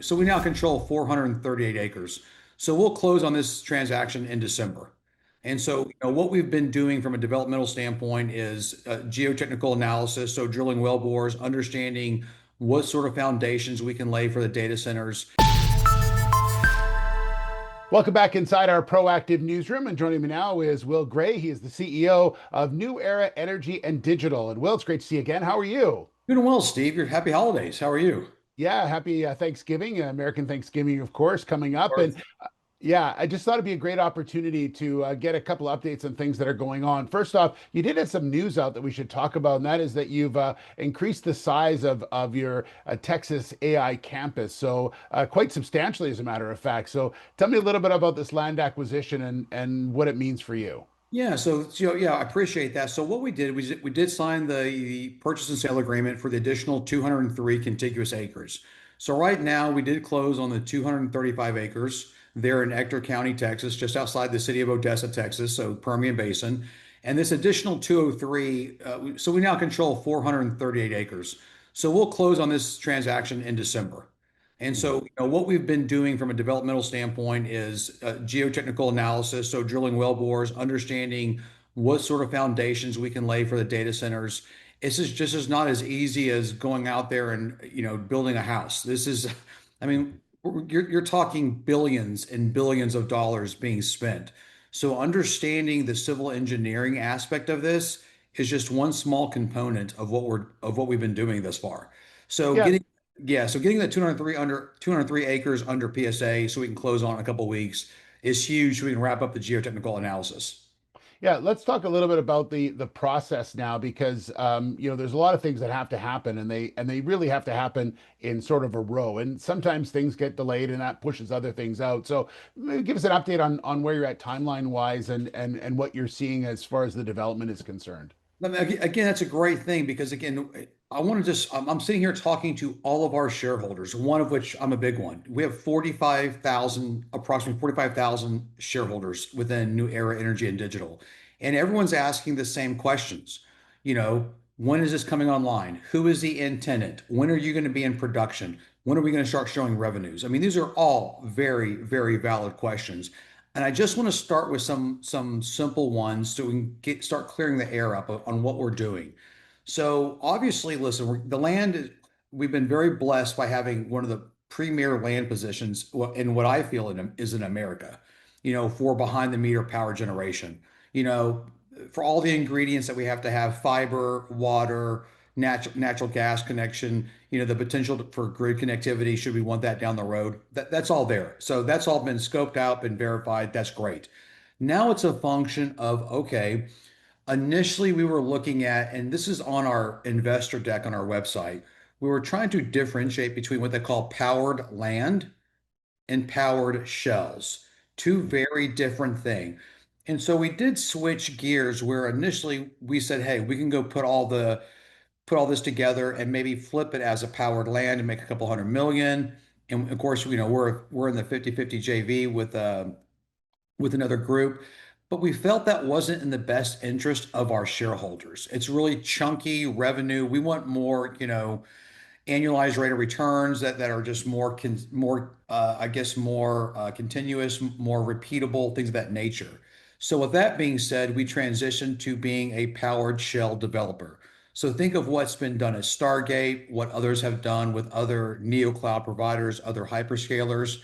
So we now control 438 acres. So we'll close on this transaction in December. And so, what we've been doing from a developmental standpoint is geotechnical analysis, so drilling well bores, understanding what sort of foundations we can lay for the data centers. Welcome back inside our proactive newsroom. And joining me now is Will Gray. He is the CEO of New Era Energy and Digital. And Will, it's great to see you again. How are you? Doing well, Steve. You're happy holidays. How are you? Yeah, happy Thanksgiving, American Thanksgiving, of course, coming up. Or- And yeah, I just thought it'd be a great opportunity to get a couple of updates on things that are going on. First off, you did have some news out that we should talk about, and that is that you've increased the size of your Texas AI campus, so quite substantially, as a matter of fact. So tell me a little bit about this land acquisition and what it means for you. Yeah, so yeah, I appreciate that. So what we did, we did sign the purchase and sale agreement for the additional 203 contiguous acres. So right now we did close on the 235 acres there in Ector County, Texas, just outside the city of Odessa, Texas, so Permian Basin. And this additional 203, so we now control 438 acres. So we'll close on this transaction in December. And so, what we've been doing from a developmental standpoint is geotechnical analysis, so drilling well bores, understanding what sort of foundations we can lay for the data centers. It's just not as easy as going out there and building a house. This is, I mean, you're talking billions and billions of dollars being spent. So understanding the civil engineering aspect of this is just one small component of what we've been doing thus far. So Yeah, getting the 203 acres under PSA so we can close on in a couple of weeks is huge so we can wrap up the geotechnical analysis. Yeah, let's talk a little bit about the process now because there's a lot of things that have to happen and they really have to happen in sort of a row. And sometimes things get delayed and that pushes other things out. So maybe give us an update on where you're at timeline wise and what you're seeing as far as the development is concerned. Again, that's a great thing because again, I'm sitting here talking to all of our shareholders, one of which I'm a big one. We have approximately 45,000 shareholders within New Era Energy and Digital. And everyone's asking the same questions. When is this coming online? Who is the end tenant? When are you going to be in production? When are we going to start showing revenues? I mean, these are all very, very valid questions. And I just want to start with some simple ones so we can start clearing the air up on what we're doing. So obviously, listen, we've been very blessed by having one of the premier land positions in what I feel is in America, for behind the meter power generation. You know, for all the ingredients that we have to have, fiber, water, natural gas connection, the potential for grid connectivity, should we want that down the road, that's all there. So that's all been scoped out and verified. That's great. Now it's a function of, okay, initially we were looking at, and this is on our investor deck on our website, we were trying to differentiate between what they call powered land and powered shells, two very different things. And so we did switch gears where initially we said, hey, we can go put all this together and maybe flip it as a powered land and make a couple hundred million. And of course, we're in the 50-50 JV with another group, but we felt that wasn't in the best interest of our shareholders. It's really chunky revenue. We want more, annualized rate of returns that are just I guess more continuous, more repeatable, things of that nature. So with that being said, we transitioned to being a powered shell developer. So think of what's been done at Stargate, what others have done with other neo cloud providers, other hyperscalers.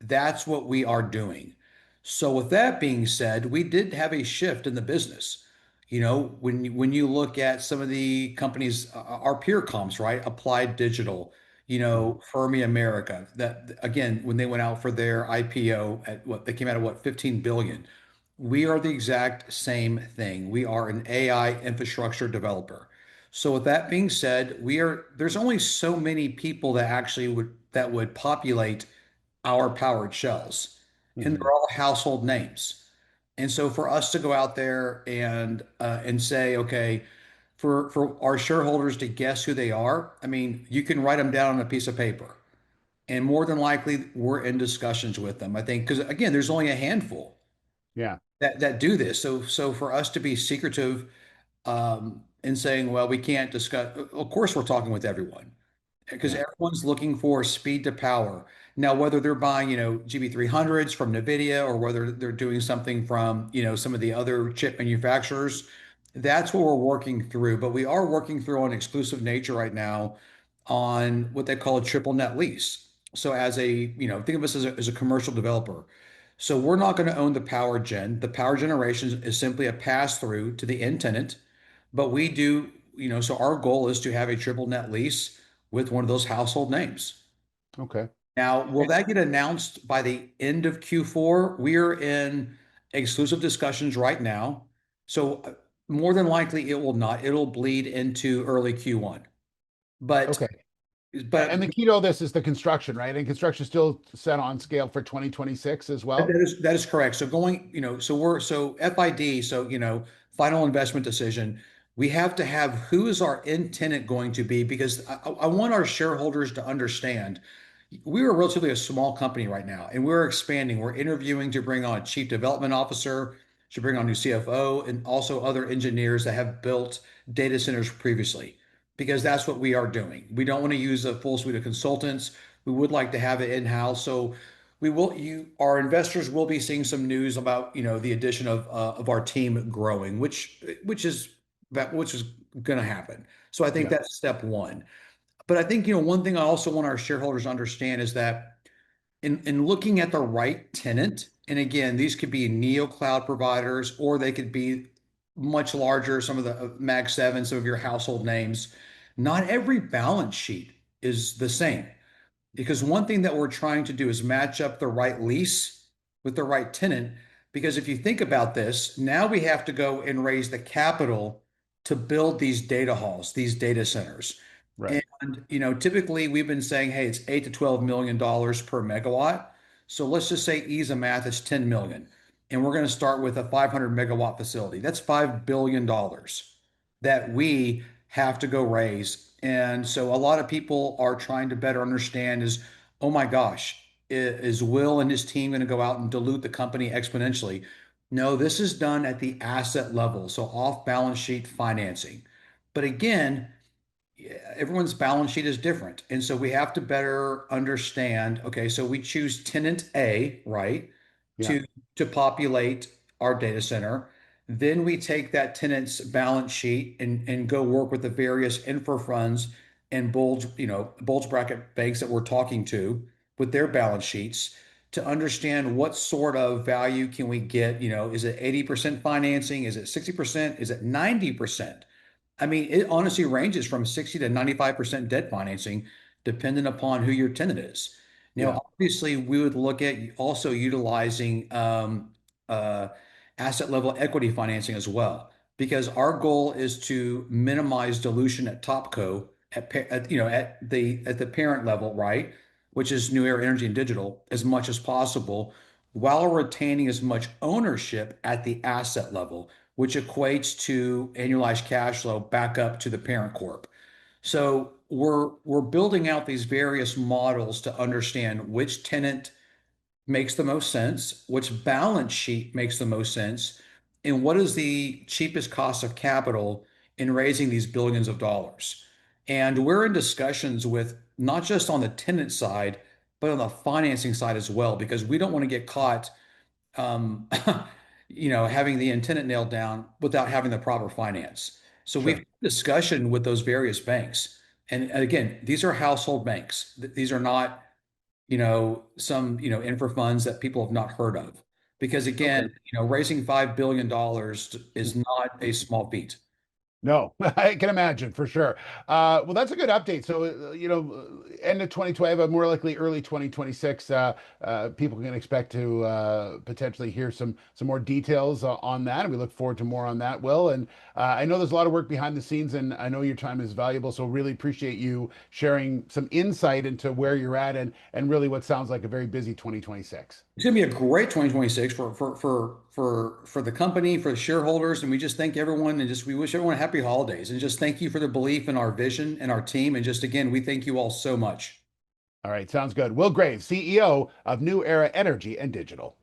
That's what we are doing. So with that being said, we did have a shift in the business. When you look at some of the companies, our peer comps, right? Applied Digital, Mhm. Fermi America, that again, when they went out for their IPO at they came out at 15 billion. We are the exact same thing. We are an AI infrastructure developer. So with that being said, there's only so many people that would populate our powered shells, and Mhm. they're all household names. And so for us to go out there and say, okay, for our shareholders to guess who they are, I mean, you can write them down on a piece of paper, and more than likely we're in discussions with them. I think because again, there's only a handful Yeah. that do this. So for us to be secretive and saying, well, we can't discuss. Of course, we're talking with everyone. because Yeah. everyone's looking for speed to power. Now, whether they're buying, GB300s from NVIDIA or whether they're doing something from, some of the other chip manufacturers, that's what we're working through. But we are working through on exclusive nature right now on what they call a triple net lease. So as a, think of us as a commercial developer. So we're not going to own the power gen. The power generation is simply a pass through to the end tenant, but we do, so our goal is to have a triple net lease with one of those household names. Okay. Now, will that get announced by the end of Q4? We're in exclusive discussions right now. So more than likely it will not. It'll bleed into early Q1. But Okay. but And the key to all this is the construction, right? And construction is still set on scale for 2026 as that well. is that is correct. So going, so FID, final investment decision. We have to have who is our end tenant going to be because I want our shareholders to understand we are relatively a small company right now and we're expanding. We're interviewing to bring on a chief development officer, to bring on a new CFO, and also other engineers that have built data centers previously because that's what we are doing. We don't want to use a full suite of consultants. We would like to have it in-house. So our investors will be seeing some news about, the addition of our team growing, which is going to happen. So I think Yeah. that's step one. But I think, one thing I also want our shareholders to understand is that in looking at the right tenant, and again, these could be neo cloud providers, or they could be much larger, some of the Mag 7, some of your household names. Not every balance sheet is the same. Because one thing that we're trying to do is match up the right lease with the right tenant. Because if you think about this, now we have to go and raise the capital to build these data halls, these data centers. Right. And, typically we've been saying, hey, it's $8 to $12 million per megawatt. So let's just say ease of math is 10 million. And we're going to start with a 500 megawatt facility. That's $5 billion that we have to go raise. And so a lot of people are trying to better understand is, oh my gosh, is Will and his team going to go out and dilute the company exponentially? No, this is done at the asset level, so off balance sheet financing. But again, everyone's balance sheet is different. And so we have to better understand, okay, so we choose tenant A, right, Yeah. to populate our data center. Then we take that tenant's balance sheet and go work with the various infra funds and bulge bracket banks that we're talking to with their balance sheets to understand what sort of value can we get, is it 80% financing? Is it 60%? Is it 90%? I mean, it honestly ranges from 60 to 95% debt financing, depending upon who your tenant is. Now, Yeah. obviously, we would look at also utilizing uh, asset level equity financing as well, because our goal is to minimize dilution at Topco at the parent level, right? Which is New Era Energy and Digital, as much as possible, while retaining as much ownership at the asset level, which equates to annualized cash flow back up to the parent corp. So we're building out these various models to understand which tenant makes the most sense, which balance sheet makes the most sense, and what is the cheapest cost of capital in raising these billions of dollars. And we're in discussions with not just on the tenant side, but on the financing side as well, because we don't want to get caught um, having the antenna nailed down without having the proper finance. So we've Sure. had discussion with those various banks. And again, these are household banks. These are not, some, infra funds that people have not heard of. Because again, Okay. raising $5 billion is not a small feat. No, I can imagine for sure. Well, that's a good update. So, end of 2020, more likely early 2026, people can expect to potentially hear some more details on that. And we look forward to more on that, Will. And I know there's a lot of work behind the scenes, and I know your time is valuable. So, really appreciate you sharing some insight into where you're at and really what sounds like a very busy 2026. It's going to be a great 2026 for the company, for the shareholders, and we just thank everyone and just we wish everyone happy holidays and just thank you for the belief in our vision and our team and just again we thank you all so much. All right, sounds good. Will Graves, CEO of New Era Energy and Digital.